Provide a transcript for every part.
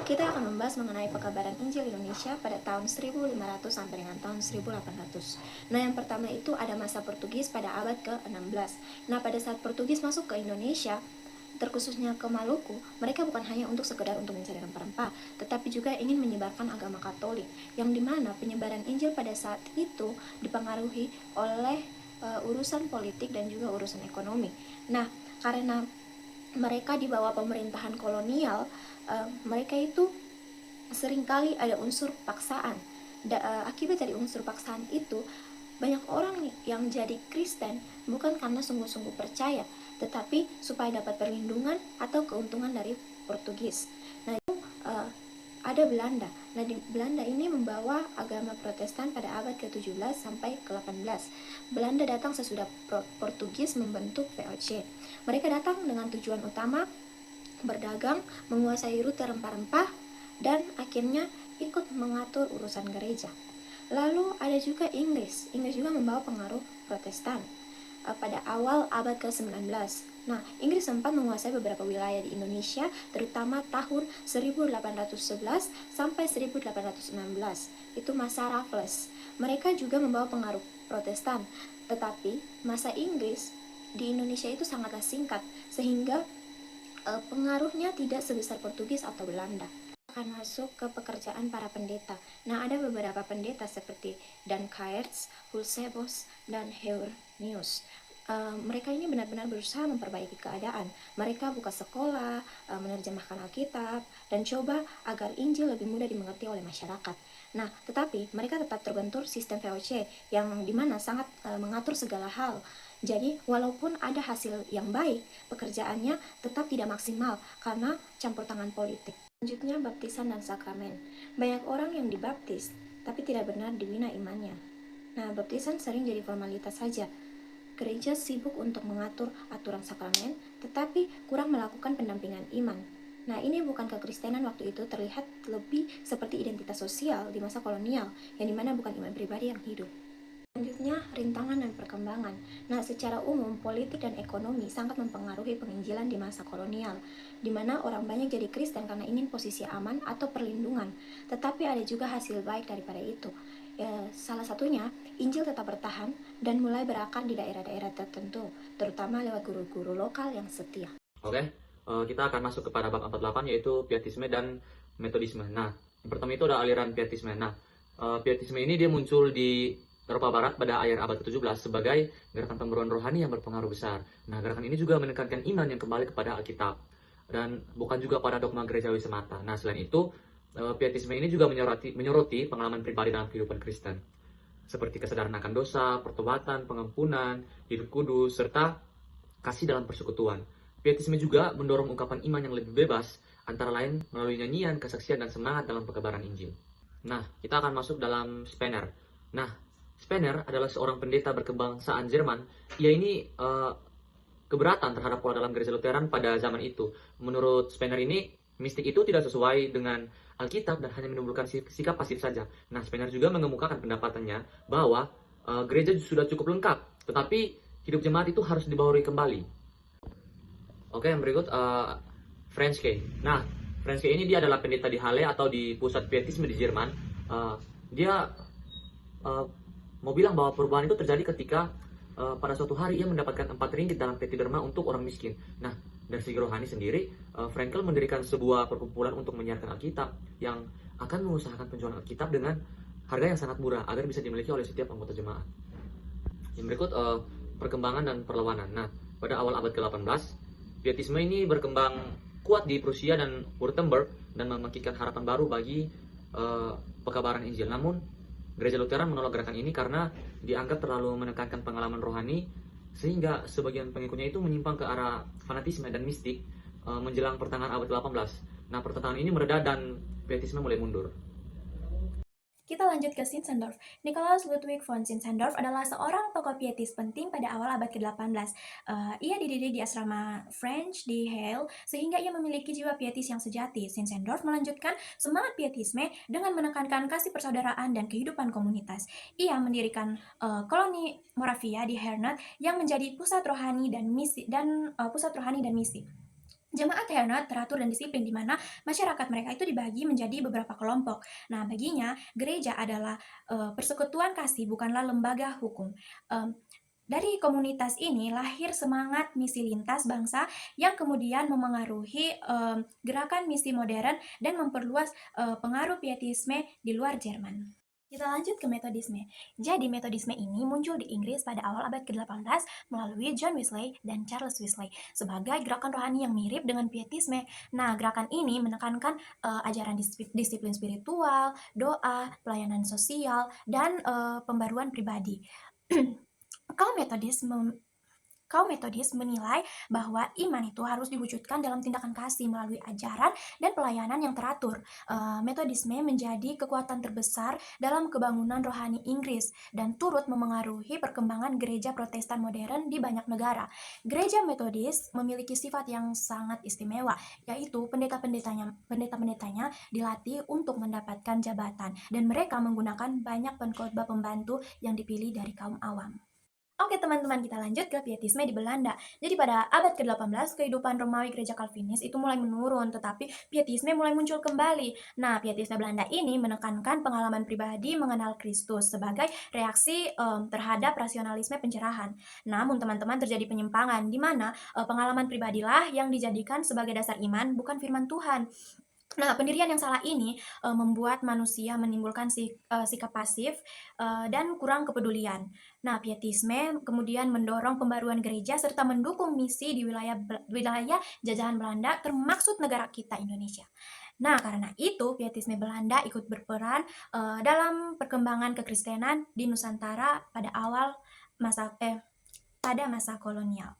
Kita akan membahas mengenai pekabaran Injil Indonesia pada tahun 1500 sampai dengan tahun 1800. Nah, yang pertama itu ada masa Portugis pada abad ke-16. Nah, pada saat Portugis masuk ke Indonesia, terkhususnya ke Maluku, mereka bukan hanya untuk sekedar untuk mencari rempah-rempah, tetapi juga ingin menyebarkan agama Katolik, yang dimana penyebaran Injil pada saat itu dipengaruhi oleh urusan politik dan juga urusan ekonomi. Nah, karena mereka di bawah pemerintahan kolonial, mereka itu seringkali ada unsur paksaan. Akibat dari unsur paksaan itu, banyak orang yang jadi Kristen bukan karena sungguh-sungguh percaya, tetapi supaya dapat perlindungan atau keuntungan dari Portugis. Nah, itu ada Belanda. Nah, di Belanda ini membawa agama Protestan pada abad ke-17 sampai ke-18. Belanda datang sesudah Portugis membentuk VOC. Mereka datang dengan tujuan utama berdagang, menguasai rute rempah-rempah, dan akhirnya ikut mengatur urusan gereja. Lalu ada juga Inggris. Inggris juga membawa pengaruh Protestan pada awal abad ke-19. Nah, Inggris sempat menguasai beberapa wilayah di Indonesia, terutama tahun 1811 sampai 1816. Itu masa Raffles. Mereka juga membawa pengaruh Protestan, tetapi masa Inggris di Indonesia itu sangatlah singkat, sehingga pengaruhnya tidak sebesar Portugis atau Belanda. Akan masuk ke pekerjaan para pendeta. Nah, ada beberapa pendeta seperti Dan Caertz, Hulsebos, dan Heurnius. Mereka ini benar-benar berusaha memperbaiki keadaan. Mereka buka sekolah, menerjemahkan Alkitab, dan coba agar Injil lebih mudah dimengerti oleh masyarakat. Nah, tetapi mereka tetap terbentur sistem VOC yang dimana sangat mengatur segala hal. Jadi, walaupun ada hasil yang baik, pekerjaannya tetap tidak maksimal karena campur tangan politik. Selanjutnya, baptisan dan sakramen. Banyak orang yang dibaptis, tapi tidak benar dibina imannya. Nah, baptisan sering jadi formalitas saja. Gereja sibuk untuk mengatur aturan sakramen, tetapi kurang melakukan pendampingan iman. Nah, ini bukan kekristenan waktu itu terlihat lebih seperti identitas sosial di masa kolonial, yang dimana bukan iman pribadi yang hidup. Selanjutnya, rintangan dan perkembangan. Nah, secara umum, politik dan ekonomi sangat mempengaruhi penginjilan di masa kolonial, di mana orang banyak jadi Kristen karena ingin posisi aman atau perlindungan. Tetapi ada juga hasil baik daripada itu. Salah satunya, Injil tetap bertahan dan mulai berakar di daerah-daerah tertentu, terutama lewat guru-guru lokal yang setia. Oke, kita akan masuk kepada bab 48, yaitu Pietisme dan Metodisme. Nah, yang pertama itu ada aliran Pietisme. Nah, Pietisme ini dia muncul di Eropa Barat pada akhir abad ke-17 sebagai gerakan pemberontakan rohani yang berpengaruh besar. Nah, gerakan ini juga menekankan iman yang kembali kepada Alkitab dan bukan juga pada dogma gerejawi semata. Nah, selain itu, Pietisme ini juga menyoroti pengalaman pribadi dalam kehidupan Kristen, seperti kesadaran akan dosa, pertobatan, pengampunan, hidup kudus, serta kasih dalam persekutuan. Pietisme juga mendorong ungkapan iman yang lebih bebas, antara lain melalui nyanyian, kesaksian, dan semangat dalam pengabaran Injil. Nah, kita akan masuk dalam Spener. Nah, Spener adalah seorang pendeta berkebangsaan Jerman. Ia ini keberatan terhadap pola dalam gereja Lutheran pada zaman itu. Menurut Spener ini, mistik itu tidak sesuai dengan Alkitab dan hanya menimbulkan sikap pasif saja. Nah, Spener juga mengemukakan pendapatannya bahwa gereja sudah cukup lengkap, tetapi hidup jemaat itu harus dibaharui kembali. Oke, yang berikut Franz K. Nah, Franz K ini dia adalah pendeta di Halle atau di pusat pietisme di Jerman. Dia mau bilang bahwa perubahan itu terjadi ketika pada suatu hari ia mendapatkan 4 ringgit dalam peti derma untuk orang miskin. Nah, dari segi rohani sendiri, Frankel mendirikan sebuah perkumpulan untuk menyiarkan Alkitab yang akan mengusahakan penjualan Alkitab dengan harga yang sangat murah agar bisa dimiliki oleh setiap anggota jemaat. Yang berikut perkembangan dan perlawanan. Nah, pada awal abad ke-18, Pietisme ini berkembang kuat di Prusia dan Württemberg dan membangkitkan harapan baru bagi pekabaran Injil. Namun, Gereja Lutheran menolak gerakan ini karena dianggap terlalu menekankan pengalaman rohani, sehingga sebagian pengikutnya itu menyimpang ke arah fanatisme dan mistik menjelang pertengahan abad ke-18. Nah, pertentangan ini mereda dan Pietisme mulai mundur. Kita lanjut ke Zinzendorf. Nikolaus Ludwig von Zinzendorf adalah seorang tokoh pietis penting pada awal abad ke-18. Ia dididik di asrama French di Halle, sehingga ia memiliki jiwa pietis yang sejati. Zinzendorf melanjutkan semangat pietisme dengan menekankan kasih persaudaraan dan kehidupan komunitas. Ia mendirikan koloni Moravia di Hernat yang menjadi pusat rohani dan misi. Jemaat Hernet teratur dan disiplin di mana masyarakat mereka itu dibagi menjadi beberapa kelompok. Nah, baginya gereja adalah persekutuan kasih, bukanlah lembaga hukum. Em, dari komunitas ini lahir semangat misi lintas bangsa yang kemudian memengaruhi gerakan misi modern dan memperluas pengaruh pietisme di luar Jerman. Kita lanjut ke metodisme. Jadi metodisme ini muncul di Inggris pada awal abad ke-18 melalui John Wesley dan Charles Wesley sebagai gerakan rohani yang mirip dengan pietisme. Nah, gerakan ini menekankan ajaran disiplin spiritual, doa, pelayanan sosial, dan pembaruan pribadi. Kaum Metodis menilai bahwa iman itu harus diwujudkan dalam tindakan kasih melalui ajaran dan pelayanan yang teratur. Metodisme menjadi kekuatan terbesar dalam kebangunan rohani Inggris dan turut memengaruhi perkembangan gereja Protestan modern di banyak negara. Gereja Metodis memiliki sifat yang sangat istimewa, yaitu pendeta-pendetanya dilatih untuk mendapatkan jabatan dan mereka menggunakan banyak pengkhotbah pembantu yang dipilih dari kaum awam. Oke teman-teman, kita lanjut ke pietisme di Belanda. Jadi pada abad ke-18, kehidupan Romawi gereja Calvinis itu mulai menurun, tetapi pietisme mulai muncul kembali. Nah, pietisme Belanda ini menekankan pengalaman pribadi mengenal Kristus sebagai reaksi terhadap rasionalisme pencerahan. Namun teman-teman, terjadi penyimpangan di mana pengalaman pribadilah yang dijadikan sebagai dasar iman, bukan firman Tuhan. Nah, pendirian yang salah ini membuat manusia menimbulkan sikap pasif dan kurang kepedulian. Nah, pietisme kemudian mendorong pembaruan gereja serta mendukung misi di wilayah jajahan Belanda, termasuk negara kita Indonesia. Nah, karena itu pietisme Belanda ikut berperan dalam perkembangan kekristenan di Nusantara pada masa kolonial.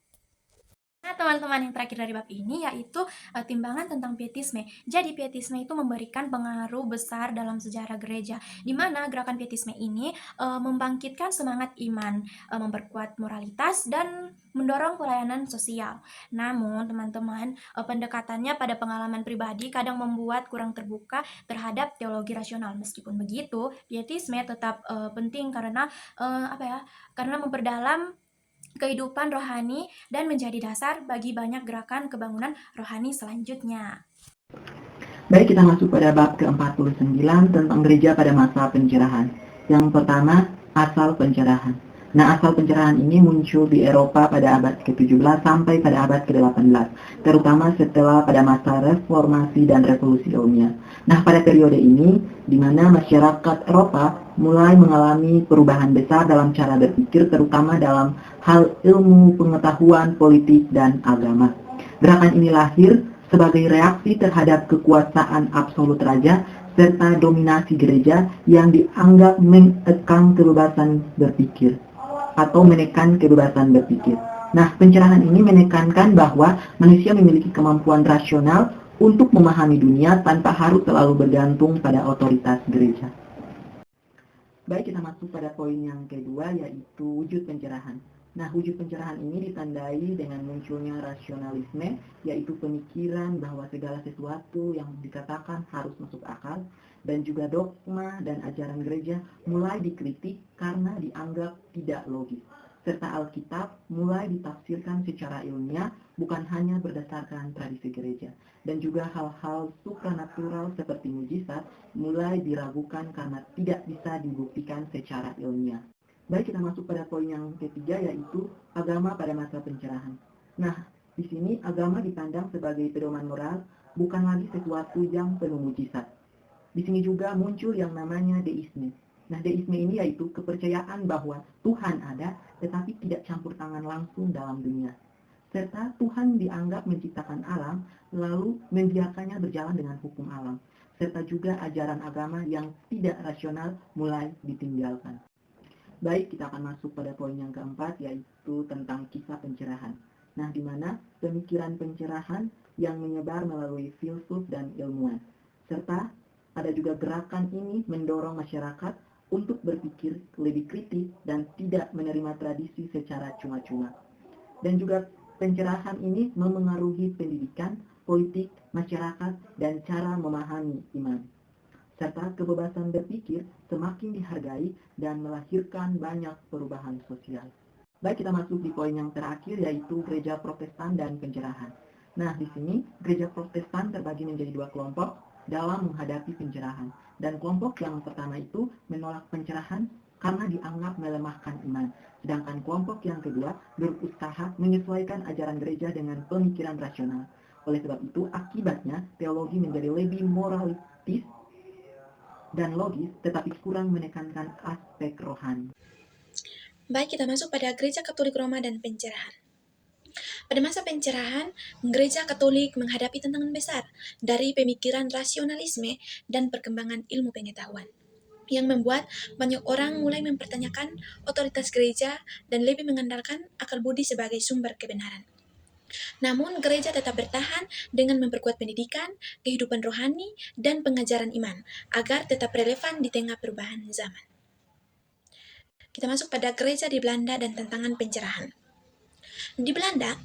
Nah, teman-teman, yang terakhir dari bab ini yaitu timbangan tentang pietisme. Jadi, pietisme itu memberikan pengaruh besar dalam sejarah gereja, di mana gerakan pietisme ini membangkitkan semangat iman, memperkuat moralitas, dan mendorong pelayanan sosial. Namun, teman-teman, pendekatannya pada pengalaman pribadi kadang membuat kurang terbuka terhadap teologi rasional. Meskipun begitu, pietisme tetap penting karena karena memperdalam kehidupan rohani dan menjadi dasar bagi banyak gerakan kebangunan rohani selanjutnya. Baik, kita masuk pada bab ke-49 tentang gereja pada masa pencerahan. Yang pertama, asal pencerahan. Nah, asal pencerahan ini muncul di Eropa pada abad ke-17 sampai pada abad ke-18, terutama setelah pada masa reformasi dan revolusi ilmiah. Nah, pada periode ini, di mana masyarakat Eropa mulai mengalami perubahan besar dalam cara berpikir, terutama dalam hal ilmu, pengetahuan, politik, dan agama. Gerakan ini lahir sebagai reaksi terhadap kekuasaan absolut raja serta dominasi gereja yang dianggap menekan kebebasan berpikir atau menekan kebebasan berpikir. Nah, pencerahan ini menekankan bahwa manusia memiliki kemampuan rasional untuk memahami dunia tanpa harus selalu bergantung pada otoritas gereja. Baik, kita masuk pada poin yang kedua, yaitu wujud pencerahan. Nah, wujud pencerahan ini ditandai dengan munculnya rasionalisme, yaitu pemikiran bahwa segala sesuatu yang dikatakan harus masuk akal, dan juga dogma dan ajaran gereja mulai dikritik karena dianggap tidak logis, serta Alkitab mulai ditafsirkan secara ilmiah, bukan hanya berdasarkan tradisi gereja, dan juga hal-hal supranatural seperti mujizat mulai diragukan karena tidak bisa dibuktikan secara ilmiah. Baik, kita masuk pada poin yang ketiga, yaitu agama pada masa pencerahan. Nah, di sini agama dipandang sebagai pedoman moral, bukan lagi sesuatu yang penuh mujizat. Di sini juga muncul yang namanya deisme. Nah, deisme ini yaitu kepercayaan bahwa Tuhan ada, tetapi tidak campur tangan langsung dalam dunia. Serta Tuhan dianggap menciptakan alam, lalu membiarkannya berjalan dengan hukum alam. Serta juga ajaran agama yang tidak rasional mulai ditinggalkan. Baik, kita akan masuk pada poin yang keempat, yaitu tentang kisah pencerahan. Nah, di mana pemikiran pencerahan yang menyebar melalui filsuf dan ilmuwan. Serta ada juga gerakan ini mendorong masyarakat untuk berpikir lebih kritis dan tidak menerima tradisi secara cuma-cuma. Dan juga pencerahan ini memengaruhi pendidikan, politik, masyarakat, dan cara memahami iman. Serta kebebasan berpikir semakin dihargai dan melahirkan banyak perubahan sosial. Baik, kita masuk di poin yang terakhir, yaitu gereja Protestan dan pencerahan. Nah, di sini gereja Protestan terbagi menjadi dua kelompok dalam menghadapi pencerahan. Dan kelompok yang pertama itu menolak pencerahan karena dianggap melemahkan iman. Sedangkan kelompok yang kedua berusaha menyesuaikan ajaran gereja dengan pemikiran rasional. Oleh sebab itu, akibatnya teologi menjadi lebih moralistis dan logis, tetapi kurang menekankan aspek rohani. Baik, kita masuk pada Gereja Katolik Roma dan pencerahan. Pada masa pencerahan, Gereja Katolik menghadapi tantangan besar dari pemikiran rasionalisme dan perkembangan ilmu pengetahuan, yang membuat banyak orang mulai mempertanyakan otoritas gereja dan lebih mengandalkan akal budi sebagai sumber kebenaran. Namun, gereja tetap bertahan dengan memperkuat pendidikan, kehidupan rohani, dan pengajaran iman, agar tetap relevan di tengah perubahan zaman. Kita masuk pada gereja di Belanda dan tantangan pencerahan. Di Belanda,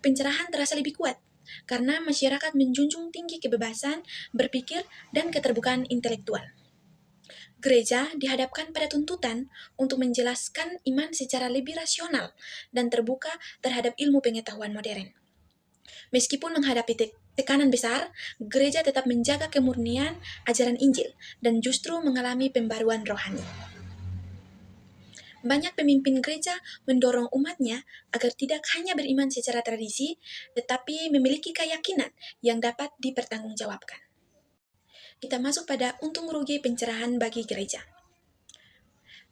pencerahan terasa lebih kuat, karena masyarakat menjunjung tinggi kebebasan berpikir dan keterbukaan intelektual. Gereja dihadapkan pada tuntutan untuk menjelaskan iman secara lebih rasional dan terbuka terhadap ilmu pengetahuan modern. Meskipun menghadapi tekanan besar, gereja tetap menjaga kemurnian ajaran Injil dan justru mengalami pembaruan rohani. Banyak pemimpin gereja mendorong umatnya agar tidak hanya beriman secara tradisi, tetapi memiliki keyakinan yang dapat dipertanggungjawabkan. Kita masuk pada untung rugi pencerahan bagi gereja.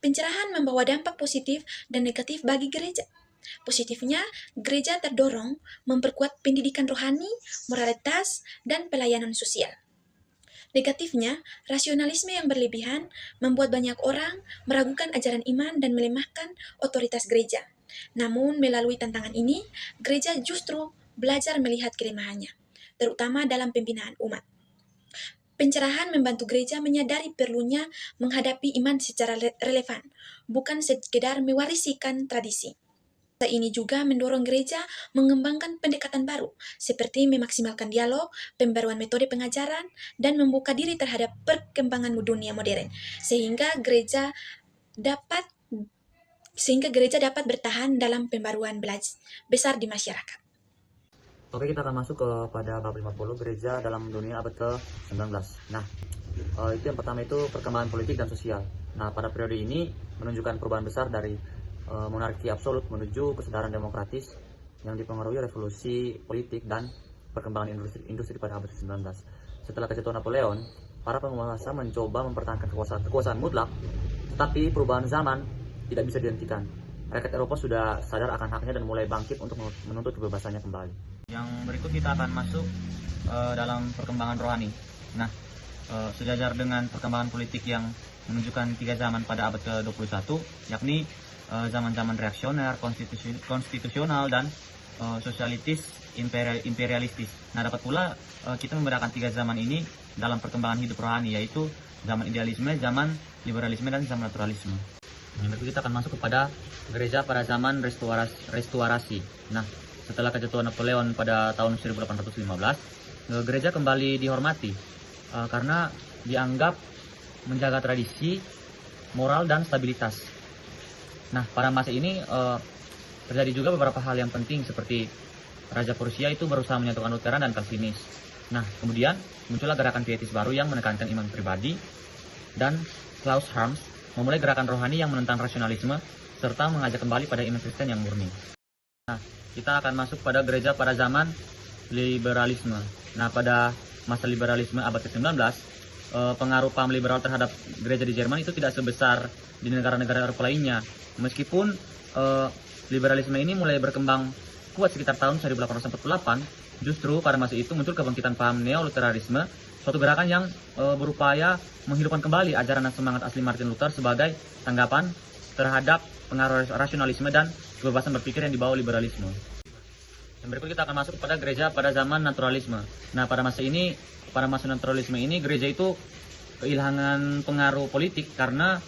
Pencerahan membawa dampak positif dan negatif bagi gereja. Positifnya, gereja terdorong memperkuat pendidikan rohani, moralitas, dan pelayanan sosial. Negatifnya, rasionalisme yang berlebihan membuat banyak orang meragukan ajaran iman dan melemahkan otoritas gereja. Namun, melalui tantangan ini, gereja justru belajar melihat kelemahannya, terutama dalam pembinaan umat. Pencerahan membantu gereja menyadari perlunya menghadapi iman secara relevan, bukan sekedar mewarisikan tradisi. Ini juga mendorong gereja mengembangkan pendekatan baru, seperti memaksimalkan dialog, pembaruan metode pengajaran, dan membuka diri terhadap perkembangan dunia modern, sehingga gereja dapat bertahan dalam pembaruan besar di masyarakat. Oke, kita akan masuk kepada bab 50, gereja dalam dunia abad ke-19. Nah, itu yang pertama itu perkembangan politik dan sosial. Nah, pada periode ini menunjukkan perubahan besar dari monarki absolut menuju kesadaran demokratis yang dipengaruhi revolusi politik dan perkembangan industri pada abad ke-19. Setelah kejatuhan Napoleon, para penguasa mencoba mempertahankan kekuasaan mutlak, tetapi perubahan zaman tidak bisa dihentikan. Rakyat Eropa sudah sadar akan haknya dan mulai bangkit untuk menuntut kebebasannya kembali. Yang berikut kita akan masuk dalam perkembangan rohani. Nah, sejajar dengan perkembangan politik yang menunjukkan 3 zaman pada abad ke-21, yakni zaman-zaman reaksioner, konstitusional, dan sosialitis, imperialistis. Nah, dapat pula kita membedakan 3 zaman ini dalam perkembangan hidup rohani, yaitu zaman idealisme, zaman liberalisme, dan zaman naturalisme. Yang berikut kita akan masuk kepada gereja pada zaman restorasi. Nah, setelah kejatuhan Napoleon pada tahun 1815, gereja kembali dihormati karena dianggap menjaga tradisi, moral, dan stabilitas. Nah, pada masa ini terjadi juga beberapa hal yang penting, seperti Raja Prusia itu berusaha menyatukan Lutheran dan Calvinis. Nah, kemudian muncullah gerakan pietis baru yang menekankan iman pribadi, dan Klaus Harms memulai gerakan rohani yang menentang rasionalisme serta mengajak kembali pada iman Kristen yang murni. Nah, kita akan masuk pada gereja pada zaman liberalisme. Nah, pada masa liberalisme abad ke-19, pengaruh paham liberal terhadap gereja di Jerman itu tidak sebesar di negara-negara Eropa lainnya. Meskipun liberalisme ini mulai berkembang kuat sekitar tahun 1848, justru pada masa itu muncul kebangkitan paham neo-luteranisme, suatu gerakan yang berupaya menghidupkan kembali ajaran dan semangat asli Martin Luther sebagai tanggapan terhadap pengaruh rasionalisme dan kebebasan berpikir yang dibawa liberalisme. Yang berikut kita akan masuk pada gereja pada zaman naturalisme. Nah, pada masa naturalisme ini gereja itu kehilangan pengaruh politik karena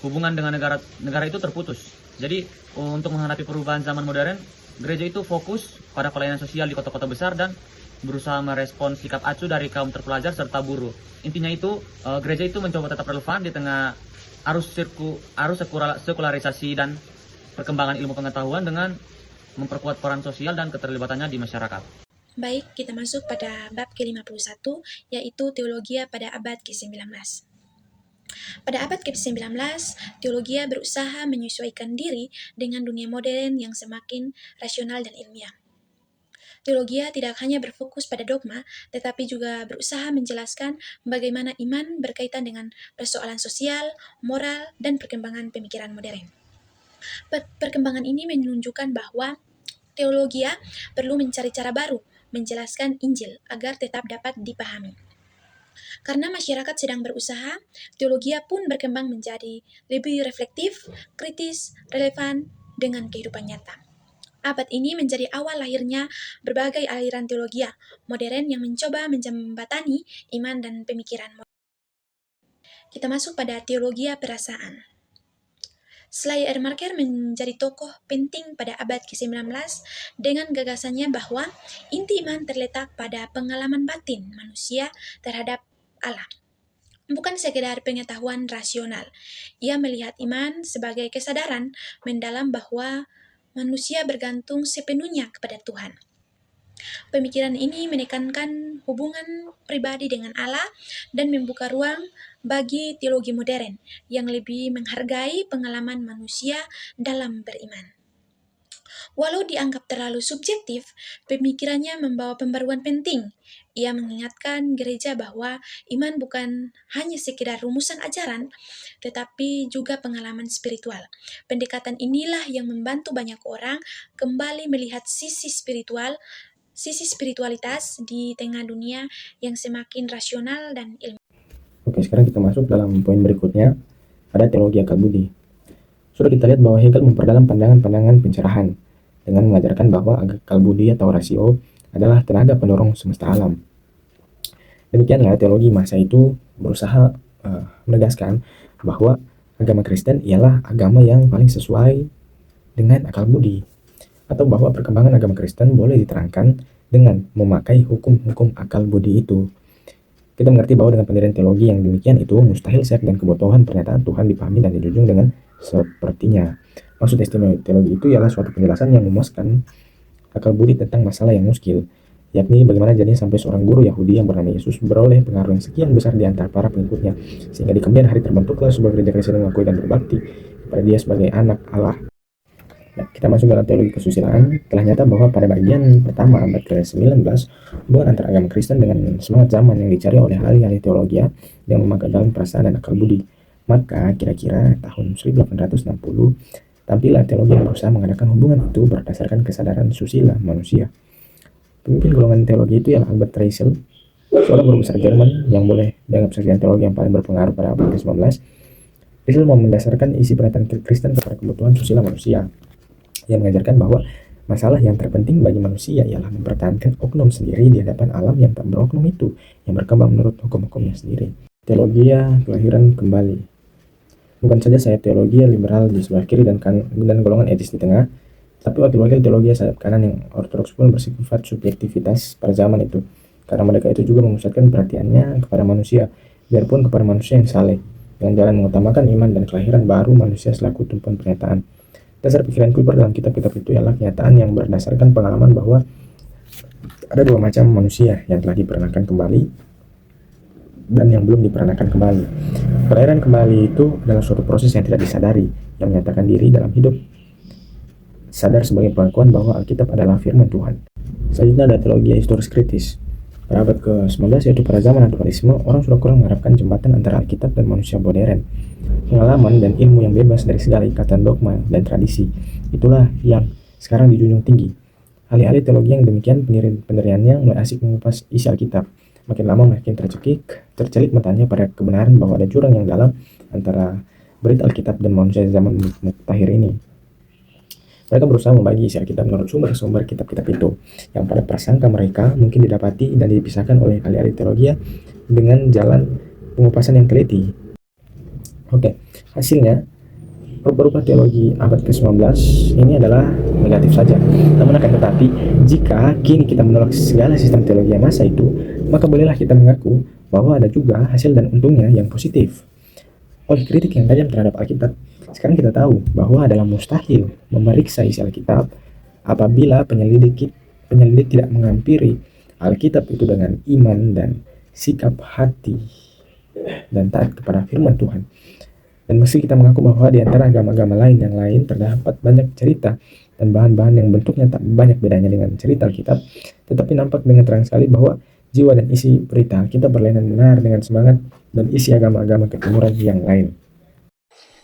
hubungan dengan negara itu terputus. Jadi, untuk menghadapi perubahan zaman modern, gereja itu fokus pada pelayanan sosial di kota-kota besar dan berusaha merespons sikap acuh dari kaum terpelajar serta buruh. Intinya itu, gereja itu mencoba tetap relevan di tengah arus sekularisasi dan perkembangan ilmu pengetahuan dengan memperkuat peran sosial dan keterlibatannya di masyarakat. Baik, kita masuk pada bab ke-51, yaitu teologia pada abad ke-19. Pada abad ke-19, teologia berusaha menyesuaikan diri dengan dunia modern yang semakin rasional dan ilmiah. Teologia tidak hanya berfokus pada dogma, tetapi juga berusaha menjelaskan bagaimana iman berkaitan dengan persoalan sosial, moral, dan perkembangan pemikiran modern. Perkembangan ini menunjukkan bahwa teologia perlu mencari cara baru menjelaskan Injil agar tetap dapat dipahami. Karena masyarakat sedang berusaha, teologia pun berkembang menjadi lebih reflektif, kritis, relevan dengan kehidupan nyata. Abad ini menjadi awal lahirnya berbagai aliran teologia modern yang mencoba menjembatani iman dan pemikiran modern. Kita masuk pada teologia perasaan. Schleyer Marker menjadi tokoh penting pada abad ke-19 dengan gagasannya bahwa inti iman terletak pada pengalaman batin manusia terhadap Allah. Bukan sekedar pengetahuan rasional. Ia melihat iman sebagai kesadaran mendalam bahwa manusia bergantung sepenuhnya kepada Tuhan. Pemikiran ini menekankan hubungan pribadi dengan Allah dan membuka ruang bagi teologi modern yang lebih menghargai pengalaman manusia dalam beriman. Walau dianggap terlalu subjektif, pemikirannya membawa pembaruan penting. Ia mengingatkan gereja bahwa iman bukan hanya sekedar rumusan ajaran, tetapi juga pengalaman spiritual. Pendekatan inilah yang membantu banyak orang kembali melihat sisi spiritualitas di tengah dunia yang semakin rasional dan ilmiah. Oke, sekarang kita masuk dalam poin berikutnya, ada teologi akal budi. Sudah kita lihat bahwa Hegel memperdalam pandangan-pandangan pencerahan dengan mengajarkan bahwa akal budi atau rasio adalah tenaga pendorong semesta alam. Demikianlah teologi masa itu berusaha menegaskan bahwa agama Kristen ialah agama yang paling sesuai dengan akal budi, atau bahwa perkembangan agama Kristen boleh diterangkan dengan memakai hukum-hukum akal budi itu. Kita mengerti bahwa dengan pendirian teologi yang demikian itu mustahil syak dan kebutuhan pernyataan Tuhan dipahami dan dijunjung dengan sepertinya. Maksud istimewa teologi itu ialah suatu penjelasan yang memuaskan akal budi tentang masalah yang muskil, yakni bagaimana jadinya sampai seorang guru Yahudi yang bernama Yesus beroleh pengaruh yang sekian besar di antara para pengikutnya, sehingga di kemudian hari terbentuklah sebuah gereja Kristen yang mengakui dan berbakti kepada dia sebagai anak Allah. Nah, kita masuk dalam teologi kesusilaan. Telah nyata bahwa pada bagian pertama abad ke-19, hubungan antara agama Kristen dengan semangat zaman yang dicari oleh ahli-ahli teologi yang memakai dalam perasaan dan akal budi. Maka kira-kira tahun 1860, tampillah teologi yang berusaha mengadakan hubungan itu berdasarkan kesadaran susila manusia. Pemimpin golongan teologi itu ialah Albert Rässel, seorang guru besar Jerman yang boleh dianggap sarjana teologi yang paling berpengaruh pada abad ke-19. Rässel mau mendasarkan isi pernyataan Kristen kepada kebutuhan susila manusia, yang mengajarkan bahwa masalah yang terpenting bagi manusia ialah mempertahankan oknum sendiri di hadapan alam yang tak beroknum itu, yang berkembang menurut hukum-hukumnya sendiri. Teologi kelahiran kembali. Bukan saja sayap teologi liberal di sebelah kiri dan golongan etis di tengah, tapi wakil-wakil teologi sayap kanan yang ortodoks pun bersifat subjektivitas pada zaman itu, karena mereka itu juga memusatkan perhatiannya kepada manusia, biarpun kepada manusia yang saleh, dengan jalan mengutamakan iman dan kelahiran baru manusia selaku tumpuan pernyataan. Dasar pikiran Kuyper dalam kitab-kitab itu ialah kenyataan yang berdasarkan pengalaman bahwa ada dua macam manusia yang telah diperanakan kembali dan yang belum diperanakan kembali. Kelahiran kembali itu adalah suatu proses yang tidak disadari, yang menyatakan diri dalam hidup sadar sebagai pengakuan bahwa Alkitab adalah firman Tuhan. Selanjutnya ada teologi historis kritis. Pada abad ke-19, yaitu pada zaman naturalisme, orang sudah kurang mengharapkan jembatan antara Alkitab dan manusia modern. Pengalaman dan ilmu yang bebas dari segala ikatan dogma dan tradisi, itulah yang sekarang dijunjung tinggi. Ahli-ahli teologi yang demikian pendiriannya mulai asik mengupas isi Alkitab. Makin lama makin tercelik matanya pada kebenaran bahwa ada jurang yang dalam antara berita Alkitab dan manusia zaman mutakhir ini. Mereka berusaha membagi isi Alkitab menurut sumber-sumber kitab-kitab itu, yang pada prasangka mereka mungkin didapati dan dipisahkan oleh ahli-ahli teologi dengan jalan pengupasan yang teliti. Oke, hasilnya rubah-rubah teologi abad ke-19 ini adalah negatif saja. Namun akan tetapi, jika kini kita menolak segala sistem teologi masa itu, maka bolehlah kita mengaku bahwa ada juga hasil dan untungnya yang positif. Oleh kritik yang tajam terhadap Alkitab, sekarang kita tahu bahwa adalah mustahil memeriksa isi Alkitab apabila penyelidik tidak menghampiri Alkitab itu dengan iman dan sikap hati dan taat kepada firman Tuhan. Dan meski kita mengaku bahwa di antara agama-agama lain yang lain terdapat banyak cerita dan bahan-bahan yang bentuknya tak banyak bedanya dengan cerita Alkitab, tetapi nampak dengan terang sekali bahwa jiwa dan isi berita Alkitab berlainan benar dengan semangat dan isi agama-agama ketimuran yang lain.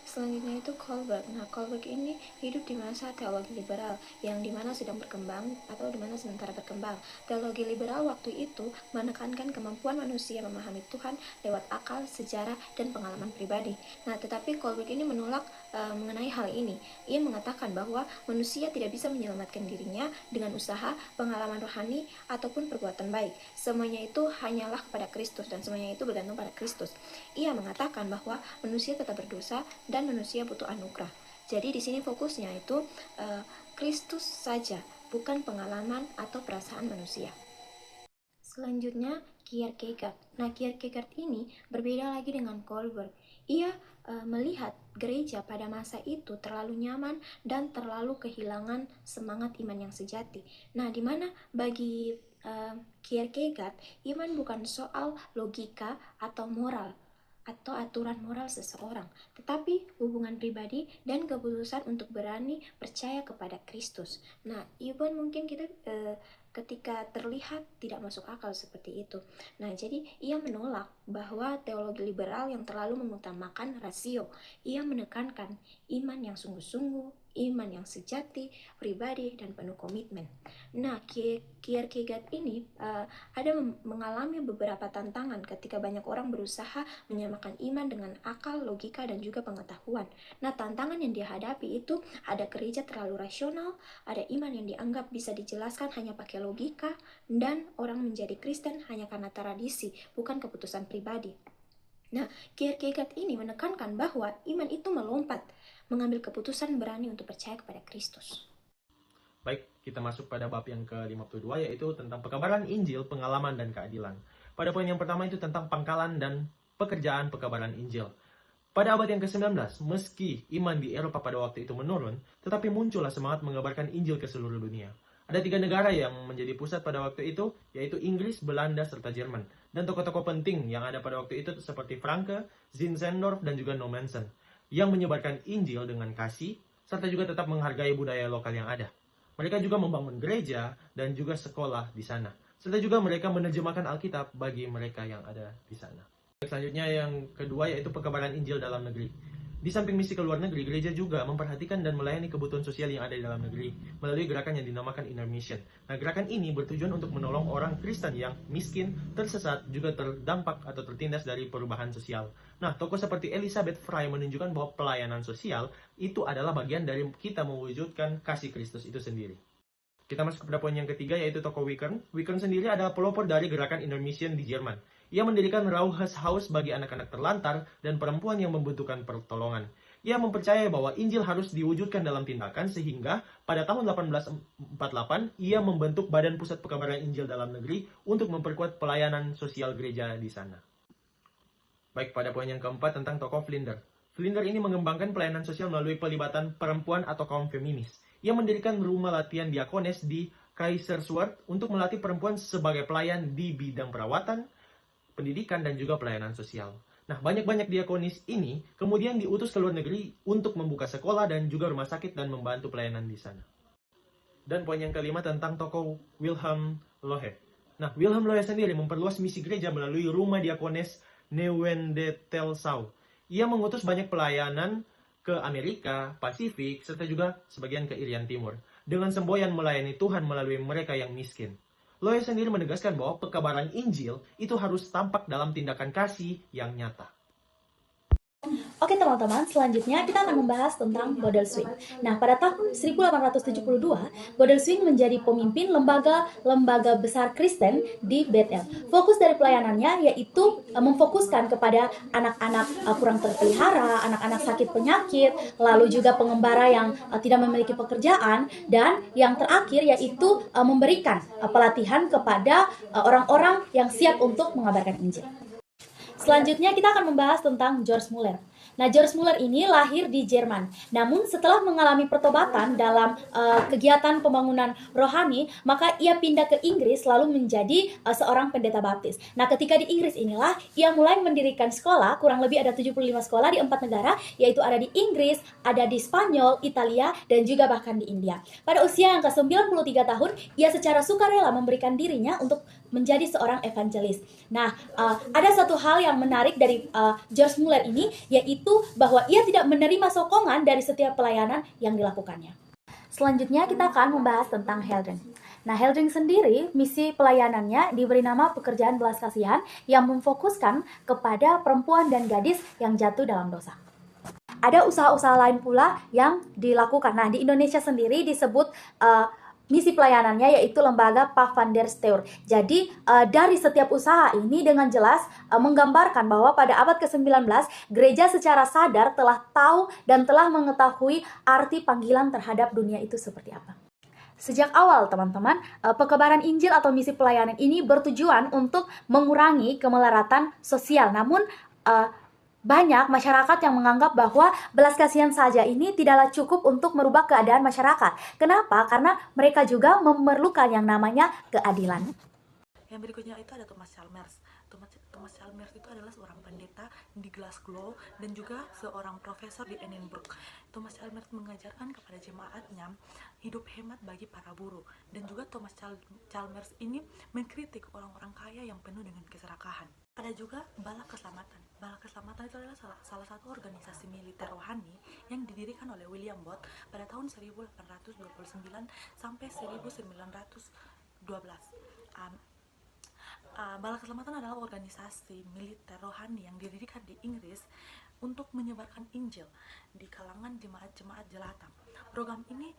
Selanjutnya itu Kolberg. Nah, Kolberg ini hidup di masa teologi liberal yang dimana sedang berkembang atau dimana sementara berkembang. Teologi liberal waktu itu menekankan kemampuan manusia memahami Tuhan lewat akal, sejarah, dan pengalaman pribadi. Nah, tetapi Kolberg ini menolak mengenai hal ini. Ia mengatakan bahwa manusia tidak bisa menyelamatkan dirinya dengan usaha, pengalaman rohani, ataupun perbuatan baik. Semuanya itu hanyalah kepada Kristus dan semuanya itu bergantung pada Kristus. Ia mengatakan bahwa manusia tetap berdosa dan manusia butuh anugerah. Jadi di sini fokusnya itu Kristus saja, bukan pengalaman atau perasaan manusia. Selanjutnya Kierkegaard. Nah, Kierkegaard ini berbeda lagi dengan Kolberg. Ia melihat gereja pada masa itu terlalu nyaman dan terlalu kehilangan semangat iman yang sejati. Nah, di mana bagi Kierkegaard, iman bukan soal logika atau moral atau aturan moral seseorang, tetapi hubungan pribadi dan keputusan untuk berani percaya kepada Kristus. Nah, even mungkin kita ketika terlihat tidak masuk akal seperti itu. Nah, jadi ia menolak bahwa teologi liberal yang terlalu mengutamakan rasio. Ia menekankan iman yang sungguh-sungguh, iman yang sejati, pribadi, dan penuh komitmen. Nah, Kierkegaard ini ada mengalami beberapa tantangan ketika banyak orang berusaha menyamakan iman dengan akal, logika, dan juga pengetahuan. Nah, tantangan yang dihadapi itu ada gereja terlalu rasional, ada iman yang dianggap bisa dijelaskan hanya pakai logika, dan orang menjadi Kristen hanya karena tradisi, bukan keputusan pribadi. Nah, Kierkegaard ini menekankan bahwa iman itu melompat, mengambil keputusan berani untuk percaya kepada Kristus. Baik, kita masuk pada bab yang ke-52, yaitu tentang pekabaran Injil, pengalaman, dan keadilan. Pada poin yang pertama itu tentang pangkalan dan pekerjaan pekabaran Injil. Pada abad yang ke-19, meski iman di Eropa pada waktu itu menurun, tetapi muncullah semangat mengabarkan Injil ke seluruh dunia. Ada 3 negara yang menjadi pusat pada waktu itu, yaitu Inggris, Belanda, serta Jerman. Dan tokoh-tokoh penting yang ada pada waktu itu seperti Franke, Zinzendorf, dan juga Nommensen, yang menyebarkan Injil dengan kasih, serta juga tetap menghargai budaya lokal yang ada. Mereka juga membangun gereja dan juga sekolah di sana. Serta juga mereka menerjemahkan Alkitab bagi mereka yang ada di sana. Selanjutnya yang kedua yaitu pekabaran Injil dalam negeri. Di samping misi ke luar negeri, gereja juga memperhatikan dan melayani kebutuhan sosial yang ada di dalam negeri melalui gerakan yang dinamakan Inner Mission. Nah, gerakan ini bertujuan untuk menolong orang Kristen yang miskin, tersesat, juga terdampak atau tertindas dari perubahan sosial. Nah, tokoh seperti Elizabeth Fry menunjukkan bahwa pelayanan sosial itu adalah bagian dari kita mewujudkan kasih Kristus itu sendiri. Kita masuk kepada poin yang ketiga, yaitu tokoh Wickern. Wickern sendiri adalah pelopor dari gerakan Inner Mission di Jerman. Ia mendirikan Rauhes Haus bagi anak-anak terlantar dan perempuan yang membutuhkan pertolongan. Ia mempercayai bahwa Injil harus diwujudkan dalam tindakan, sehingga pada tahun 1848 ia membentuk Badan Pusat Pekabaran Injil dalam Negeri untuk memperkuat pelayanan sosial gereja di sana. Baik, pada poin yang keempat tentang tokoh Flinder. Flinder ini mengembangkan pelayanan sosial melalui pelibatan perempuan atau kaum feminis. Ia mendirikan rumah latihan diakones di Kaiserswerth untuk melatih perempuan sebagai pelayan di bidang perawatan, pendidikan, dan juga pelayanan sosial. Nah, banyak-banyak diakonis ini kemudian diutus ke luar negeri untuk membuka sekolah dan juga rumah sakit dan membantu pelayanan di sana. Dan poin yang kelima tentang tokoh Wilhelm Lohe. Nah, Wilhelm Lohe sendiri memperluas misi gereja melalui rumah diakones Neuendetelsau. Ia mengutus banyak pelayanan ke Amerika, Pasifik, serta juga sebagian ke Irian Timur, dengan semboyan melayani Tuhan melalui mereka yang miskin. Lohe sendiri menegaskan bahwa pekabaran Injil itu harus tampak dalam tindakan kasih yang nyata. Oke teman-teman, selanjutnya kita akan membahas tentang Godelswing. Nah, pada tahun 1872, Godelswing menjadi pemimpin lembaga besar Kristen di Bethel. Fokus dari pelayanannya yaitu memfokuskan kepada anak-anak kurang terpelihara, anak-anak sakit penyakit, lalu juga pengembara yang tidak memiliki pekerjaan, dan yang terakhir yaitu memberikan pelatihan kepada orang-orang yang siap untuk mengabarkan Injil. Selanjutnya kita akan membahas tentang George Muller. Nah, George Muller ini lahir di Jerman. Namun setelah mengalami pertobatan dalam kegiatan pembangunan rohani, maka ia pindah ke Inggris lalu menjadi seorang pendeta baptis. Nah, ketika di Inggris inilah ia mulai mendirikan sekolah, kurang lebih ada 75 sekolah di 4 negara, yaitu ada di Inggris, ada di Spanyol, Italia, dan juga bahkan di India. Pada usia yang ke-93 tahun, ia secara sukarela memberikan dirinya untuk menjadi seorang evangelis. Nah, ada satu hal yang menarik dari George Muller ini, yaitu bahwa ia tidak menerima sokongan dari setiap pelayanan yang dilakukannya. Selanjutnya kita akan membahas tentang Heldring. Nah, Heldring sendiri, misi pelayanannya diberi nama pekerjaan belas kasihan yang memfokuskan kepada perempuan dan gadis yang jatuh dalam dosa. Ada usaha-usaha lain pula yang dilakukan. Nah, di Indonesia sendiri disebut misi pelayanannya yaitu lembaga Pak van der Steur. Jadi dari setiap usaha ini dengan jelas menggambarkan bahwa pada abad ke-19 gereja secara sadar telah tahu dan telah mengetahui arti panggilan terhadap dunia itu seperti apa. Sejak awal teman-teman, pekebaran Injil atau misi pelayanan ini bertujuan untuk mengurangi kemelaratan sosial. Namun banyak masyarakat yang menganggap bahwa belas kasihan saja ini tidaklah cukup untuk merubah keadaan masyarakat. Kenapa? Karena mereka juga memerlukan yang namanya keadilan. Yang berikutnya itu ada Thomas Chalmers. Thomas Chalmers itu adalah seorang pendeta di Glasgow dan juga seorang profesor di Edinburgh. Thomas Chalmers mengajarkan kepada jemaatnya hidup hemat bagi para buruh, dan juga Thomas Chalmers ini mengkritik orang-orang kaya yang penuh dengan keserakahan. Ada juga Bala Keselamatan. Bala Keselamatan itu adalah salah satu organisasi militer rohani yang didirikan oleh William Booth pada tahun 1829 sampai 1912. Bala Keselamatan adalah organisasi militer rohani yang didirikan di Inggris untuk menyebarkan Injil di kalangan jemaat-jemaat jelata. Program ini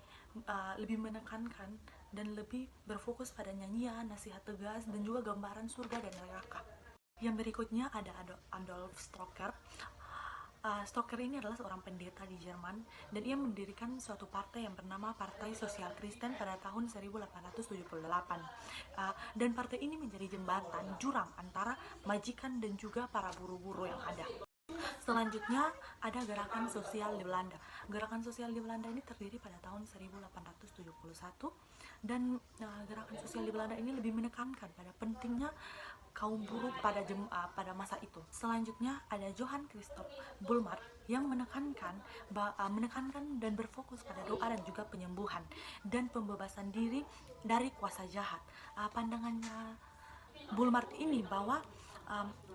lebih menekankan dan lebih berfokus pada nyanyian, nasihat tegas, dan juga gambaran surga dan neraka. Yang berikutnya ada Adolf Stocker. Stocker ini adalah seorang pendeta di Jerman, dan ia mendirikan suatu partai yang bernama Partai Sosial Kristen pada tahun 1878. Dan partai ini menjadi jembatan jurang antara majikan dan juga para buruh-buruh yang ada. Selanjutnya ada Gerakan Sosial di Belanda. Gerakan Sosial di Belanda ini terdiri pada tahun 1871, dan Gerakan Sosial di Belanda ini lebih menekankan pada pentingnya kaum buruh pada masa itu. Selanjutnya ada Johann Christoph Bulmart yang menekankan dan berfokus pada doa dan juga penyembuhan dan pembebasan diri dari kuasa jahat. Pandangannya Bulmart ini bahwa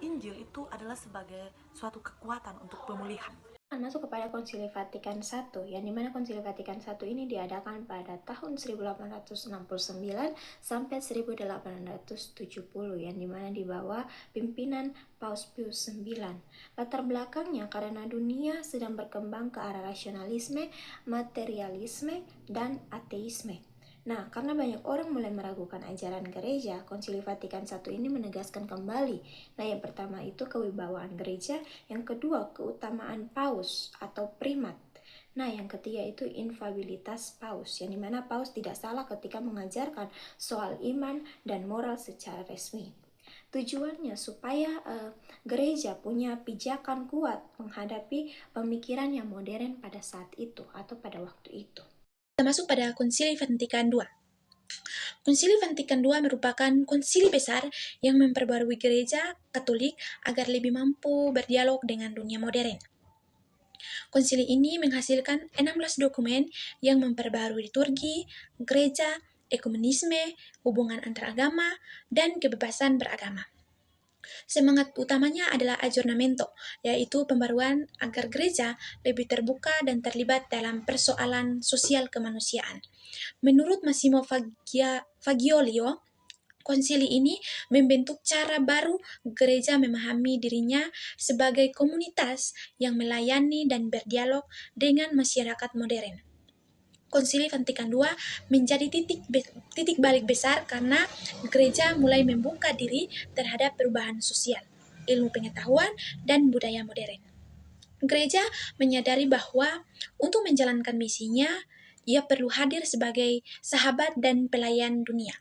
Injil itu adalah sebagai suatu kekuatan untuk pemulihan. Masuk kepada Konsili Vatikan I, yang dimana Konsili Vatikan I ini diadakan pada tahun 1869 sampai 1870, yang dimana di bawah pimpinan Paus Pius IX. Latar belakangnya karena dunia sedang berkembang ke arah rasionalisme, materialisme, dan ateisme. Nah, karena banyak orang mulai meragukan ajaran gereja, Konsili Vatikan I ini menegaskan kembali. Nah, yang pertama itu kewibawaan gereja, yang kedua keutamaan paus atau primat. Nah, yang ketiga itu infalibilitas paus, yang dimana paus tidak salah ketika mengajarkan soal iman dan moral secara resmi. Tujuannya supaya gereja punya pijakan kuat menghadapi pemikiran yang modern pada saat itu atau pada waktu itu. Kita masuk pada Konsili Vatikan II. Konsili Vatikan II merupakan konsili besar yang memperbarui gereja Katolik agar lebih mampu berdialog dengan dunia modern. Konsili ini menghasilkan 16 dokumen yang memperbarui liturgi, gereja, ekumenisme, hubungan antar agama, dan kebebasan beragama. Semangat utamanya adalah aggiornamento, yaitu pembaruan agar gereja lebih terbuka dan terlibat dalam persoalan sosial kemanusiaan. Menurut Massimo Fagiolio, konsili ini membentuk cara baru gereja memahami dirinya sebagai komunitas yang melayani dan berdialog dengan masyarakat modern. Konsili Vatikan II menjadi titik balik besar karena gereja mulai membuka diri terhadap perubahan sosial, ilmu pengetahuan, dan budaya modern. Gereja menyadari bahwa untuk menjalankan misinya, ia perlu hadir sebagai sahabat dan pelayan dunia.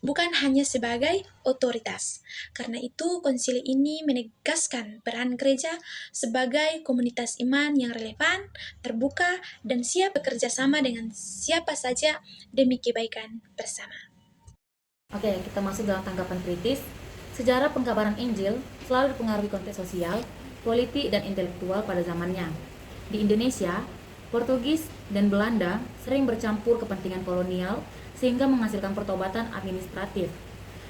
bukan hanya sebagai otoritas. Karena itu, konsili ini menegaskan peran gereja sebagai komunitas iman yang relevan, terbuka, dan siap bekerja sama dengan siapa saja demi kebaikan bersama. Oke, kita masuk dalam tanggapan kritis. Sejarah pengkabaran Injil selalu dipengaruhi konteks sosial, politik, dan intelektual pada zamannya. Di Indonesia, Portugis dan Belanda sering bercampur kepentingan kolonial sehingga menghasilkan pertobatan administratif.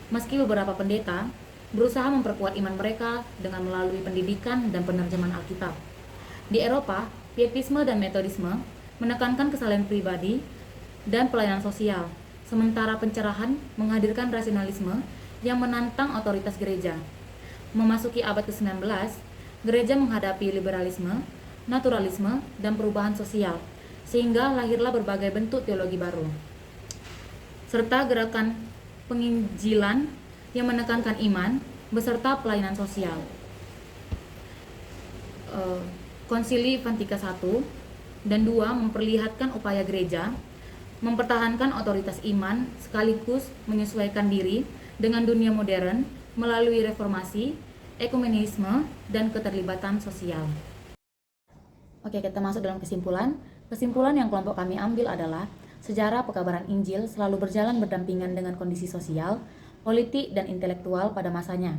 Meski beberapa pendeta berusaha memperkuat iman mereka dengan melalui pendidikan dan penerjemahan Alkitab. Di Eropa, Pietisme dan Metodisme menekankan kesalahan pribadi dan pelayanan sosial, sementara pencerahan menghadirkan rasionalisme yang menantang otoritas gereja. Memasuki abad ke-19, gereja menghadapi liberalisme, naturalisme, dan perubahan sosial, sehingga lahirlah berbagai bentuk teologi baru, serta gerakan penginjilan yang menekankan iman beserta pelayanan sosial. Konsili Vatikan I dan II memperlihatkan upaya gereja mempertahankan otoritas iman sekaligus menyesuaikan diri dengan dunia modern melalui reformasi, ekumenisme, dan keterlibatan sosial. Oke, kita masuk dalam kesimpulan. Kesimpulan yang kelompok kami ambil adalah sejarah pekabaran Injil selalu berjalan berdampingan dengan kondisi sosial, politik, dan intelektual pada masanya.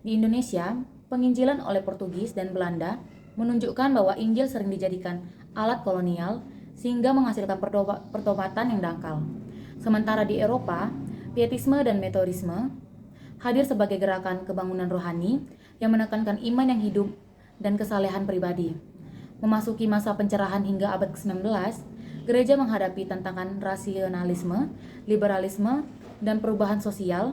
Di Indonesia, penginjilan oleh Portugis dan Belanda menunjukkan bahwa Injil sering dijadikan alat kolonial sehingga menghasilkan pertobatan yang dangkal. Sementara di Eropa, Pietisme dan Metodisme hadir sebagai gerakan kebangunan rohani yang menekankan iman yang hidup dan kesalehan pribadi. Memasuki masa pencerahan hingga abad ke-19, gereja menghadapi tantangan rasionalisme, liberalisme, dan perubahan sosial,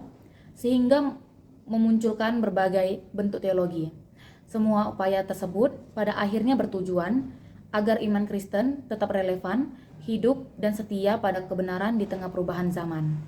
sehingga memunculkan berbagai bentuk teologi. Semua upaya tersebut pada akhirnya bertujuan agar iman Kristen tetap relevan, hidup, dan setia pada kebenaran di tengah perubahan zaman.